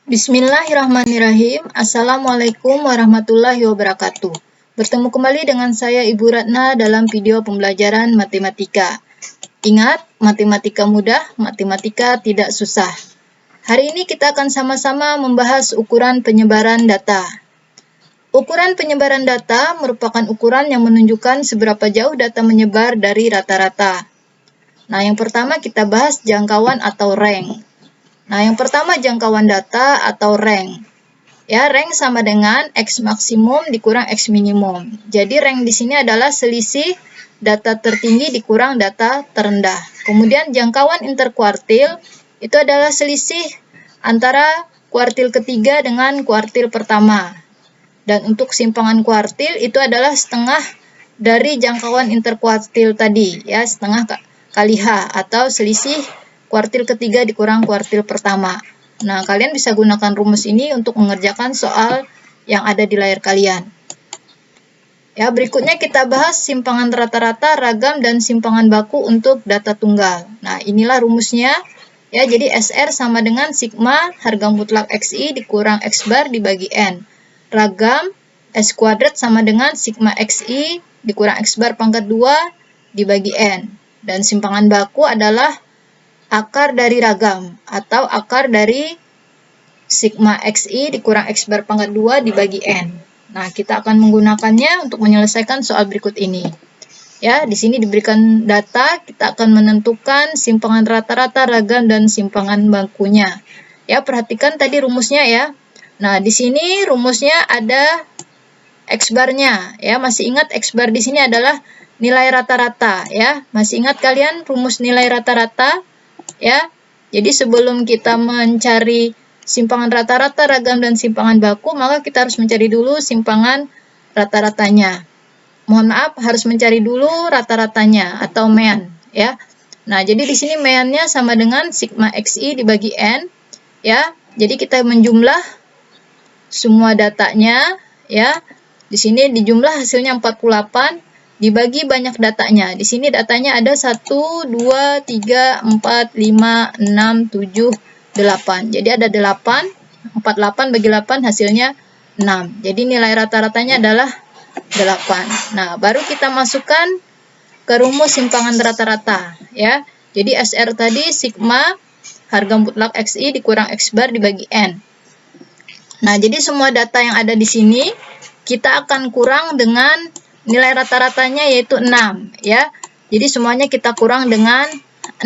Bismillahirrahmanirrahim. Assalamualaikum warahmatullahi wabarakatuh. Bertemu kembali dengan saya Ibu Ratna dalam video pembelajaran matematika. Ingat, matematika mudah, matematika tidak susah. Hari ini kita akan sama-sama membahas ukuran penyebaran data. Ukuran penyebaran data merupakan ukuran yang menunjukkan seberapa jauh data menyebar dari rata-rata. Nah, yang pertama kita bahas jangkauan atau rank. Nah, yang pertama jangkauan data atau rank. Ya, rank sama dengan X maksimum dikurang X minimum. Jadi rank di sini adalah selisih data tertinggi dikurang data terendah. Kemudian jangkauan interkuartil itu adalah selisih antara kuartil ketiga dengan kuartil pertama. Dan untuk simpangan kuartil itu adalah setengah dari jangkauan interkuartil tadi, ya, setengah kali H atau selisih kuartil ketiga dikurang kuartil pertama. Nah, kalian bisa gunakan rumus ini untuk mengerjakan soal yang ada di layar kalian. Ya, berikutnya kita bahas simpangan rata-rata, ragam, dan simpangan baku untuk data tunggal. Nah, inilah rumusnya. Ya, jadi SR sama dengan sigma harga mutlak XI dikurang X bar dibagi N. Ragam S kuadrat sama dengan sigma XI dikurang X bar pangkat 2 dibagi N. Dan simpangan baku adalah akar dari ragam atau akar dari sigma XI dikurang X bar pangkat 2 dibagi N. Nah, kita akan menggunakannya untuk menyelesaikan soal berikut ini. Ya, di sini diberikan data, kita akan menentukan simpangan rata-rata, ragam, dan simpangan bakunya. Ya, perhatikan tadi rumusnya ya. Nah, di sini rumusnya ada X barnya. Ya, masih ingat X bar di sini adalah nilai rata-rata ya. Masih ingat kalian rumus nilai rata-rata? Ya, jadi sebelum kita mencari simpangan rata-rata, ragam, dan simpangan baku, maka kita harus mencari dulu simpangan rata-ratanya. Mohon maaf, harus mencari dulu rata-ratanya atau mean, ya. Nah, jadi di sini meannya sama dengan sigma XI dibagi N, ya. Jadi kita menjumlah semua datanya, ya. Di sini dijumlah hasilnya 48. Dibagi banyak datanya. Di sini datanya ada 1, 2, 3, 4, 5, 6, 7, 8. Jadi ada 8. 48 bagi 8 hasilnya 6. Jadi nilai rata-ratanya adalah 8. Nah, baru kita masukkan ke rumus simpangan rata-rata. Ya. Jadi SR tadi sigma harga mutlak XI dikurang X bar dibagi N. Nah, jadi semua data yang ada di sini kita akan kurang dengan nilai rata-ratanya yaitu 6 ya. Jadi semuanya kita kurang dengan 6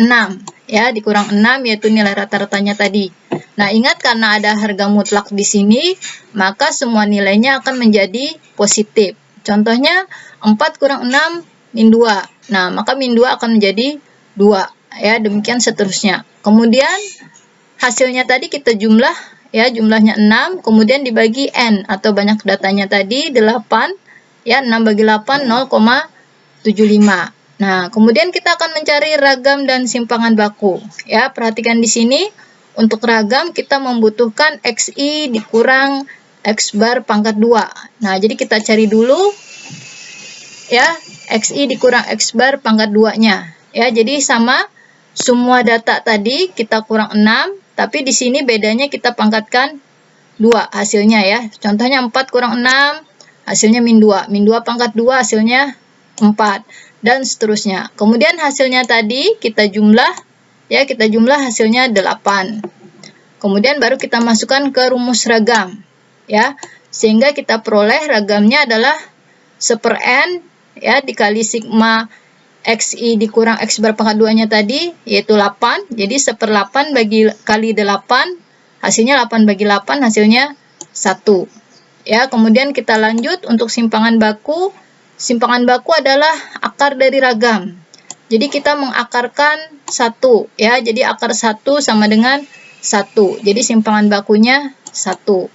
ya, dikurang 6 yaitu nilai rata-ratanya tadi. Nah, ingat karena ada harga mutlak di sini, maka semua nilainya akan menjadi positif. Contohnya 4 kurang 6 min 2. Nah, maka min 2 akan menjadi 2 ya, demikian seterusnya. Kemudian hasilnya tadi kita jumlah ya, jumlahnya 6, kemudian dibagi N atau banyak datanya tadi 8. Ya, 6 bagi 8, 0,75. Nah, kemudian kita akan mencari ragam dan simpangan baku. Ya, perhatikan di sini, untuk ragam kita membutuhkan XI dikurang X bar pangkat 2. Nah, jadi kita cari dulu, ya, XI dikurang X bar pangkat 2-nya. Ya, jadi sama, semua data tadi kita kurang 6, tapi di sini bedanya kita pangkatkan 2 hasilnya ya. Contohnya 4 kurang 6, hasilnya min 2. Min 2 pangkat 2 hasilnya 4. Dan seterusnya. Kemudian hasilnya tadi kita jumlah. Ya, kita jumlah hasilnya 8. Kemudian baru kita masukkan ke rumus ragam. Ya, sehingga kita peroleh ragamnya adalah 1/n ya, dikali sigma XI dikurang X bar pangkat 2-nya tadi, yaitu 8. Jadi 1/8 kali 8, hasilnya 8 bagi 8, hasilnya 1. Ya, kemudian kita lanjut untuk simpangan baku. Simpangan baku adalah akar dari ragam. Jadi kita mengakarkan 1 ya. Jadi akar 1 sama dengan 1. Jadi simpangan bakunya 1.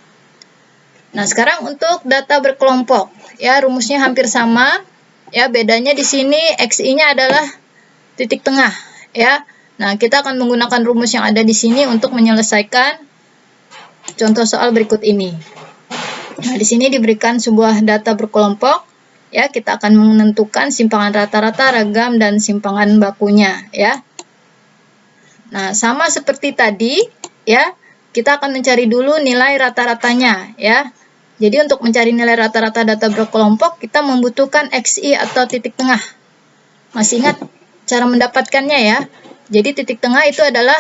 Nah, sekarang untuk data berkelompok. Ya, rumusnya hampir sama. Ya, bedanya di sini XI-nya adalah titik tengah ya. Nah, kita akan menggunakan rumus yang ada di sini untuk menyelesaikan contoh soal berikut ini. Nah, di sini diberikan sebuah data berkelompok, ya, kita akan menentukan simpangan rata-rata, ragam, dan simpangan bakunya, ya. Nah, sama seperti tadi, ya, kita akan mencari dulu nilai rata-ratanya ya. Jadi untuk mencari nilai rata-rata data berkelompok, kita membutuhkan XI atau titik tengah. Masih ingat cara mendapatkannya ya? Jadi titik tengah itu adalah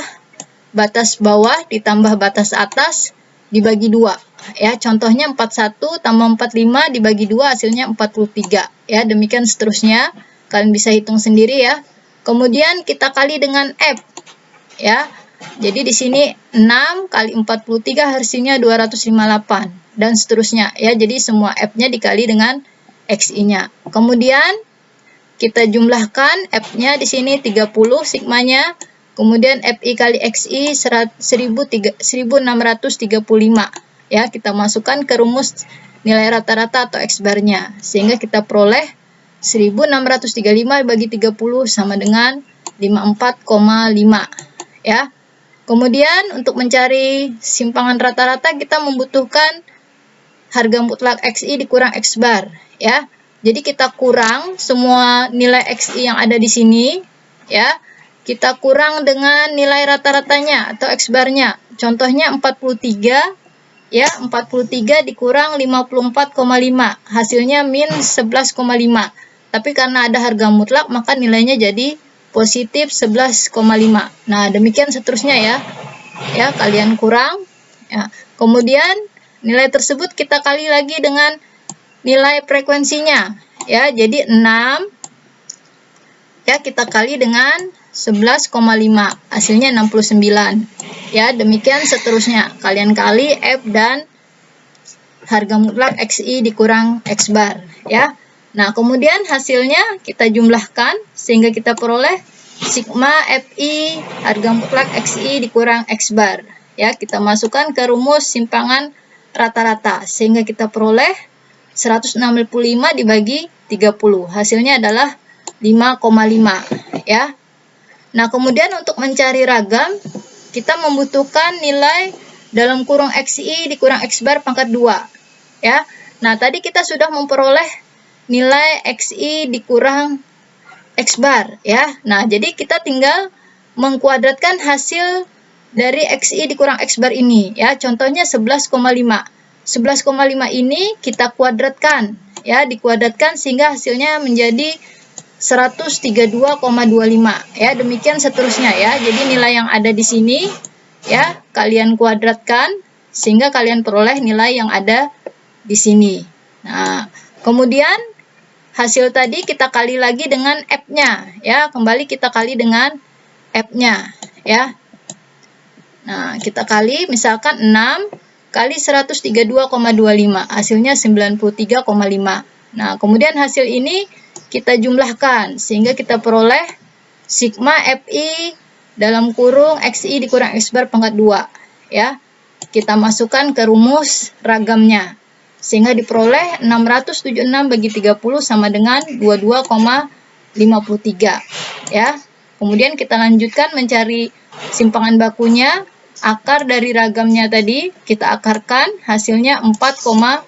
batas bawah ditambah batas atas dibagi 2. Ya, contohnya 41 tambah 45 dibagi 2 hasilnya 43. Ya, demikian seterusnya. Kalian bisa hitung sendiri ya. Kemudian kita kali dengan F. Ya. Jadi di sini 6 kali 43 hasilnya 258 dan seterusnya ya. Jadi semua F-nya dikali dengan XI-nya. Kemudian kita jumlahkan F-nya di sini 30 sigmanya. Kemudian FI kali XI 1635 ya. Kita masukkan ke rumus nilai rata-rata atau X-bar-nya sehingga kita peroleh 1635 bagi 30 sama dengan 54,5 ya. Kemudian untuk mencari simpangan rata-rata kita membutuhkan harga mutlak XI dikurang X-bar ya. Jadi kita kurang semua nilai XI yang ada di sini ya. Kita kurang dengan nilai rata-ratanya atau X-barnya. Contohnya 43 ya, 43 dikurang 54,5 hasilnya min 11,5. Tapi karena ada harga mutlak maka nilainya jadi positif 11,5. Nah, demikian seterusnya ya. Ya, kalian kurang. Ya. Kemudian nilai tersebut kita kali lagi dengan nilai frekuensinya. Ya, jadi 6 ya kita kali dengan 11,5 hasilnya 69. Ya, demikian seterusnya. Kalian kali F dan harga mutlak XI dikurang X-bar ya. Nah, kemudian hasilnya kita jumlahkan sehingga kita peroleh sigma FI harga mutlak XI dikurang X-bar. Ya, kita masukkan ke rumus simpangan rata-rata sehingga kita peroleh 165 dibagi 30. Hasilnya adalah 5,5 ya. Nah, kemudian untuk mencari ragam kita membutuhkan nilai dalam kurung XI dikurang X-bar pangkat 2 ya. Nah, tadi kita sudah memperoleh nilai XI dikurang X-bar ya. Nah, jadi kita tinggal mengkuadratkan hasil dari XI dikurang X-bar ini ya. Contohnya 11,5. 11,5 ini kita kuadratkan ya, dikuadratkan sehingga hasilnya menjadi 132,25 ya. Demikian seterusnya ya. Jadi nilai yang ada di sini ya kalian kuadratkan sehingga kalian peroleh nilai yang ada di sini. Nah, kemudian hasil tadi kita kali lagi dengan F-nya ya. Kembali kita kali dengan F-nya ya. Nah, kita kali misalkan 6 kali 132,25 hasilnya 93,5. Nah, kemudian hasil ini kita jumlahkan sehingga kita peroleh sigma FI dalam kurung XI dikurang X-bar pangkat 2 ya. Kita masukkan ke rumus ragamnya sehingga diperoleh 676 bagi 30 sama dengan 22,53 ya. Kemudian kita lanjutkan mencari simpangan bakunya. Akar dari ragamnya tadi kita akarkan hasilnya 4,75.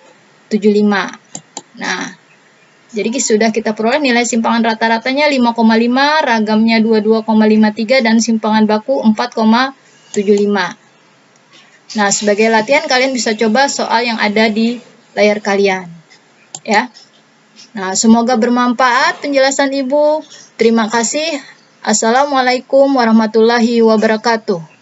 Nah, jadi sudah kita peroleh nilai simpangan rata-ratanya 5,5, ragamnya 22,53 dan simpangan baku 4,75. Nah, sebagai latihan kalian bisa coba soal yang ada di layar kalian ya. Nah, semoga bermanfaat penjelasan Ibu. Terima kasih. Assalamualaikum warahmatullahi wabarakatuh.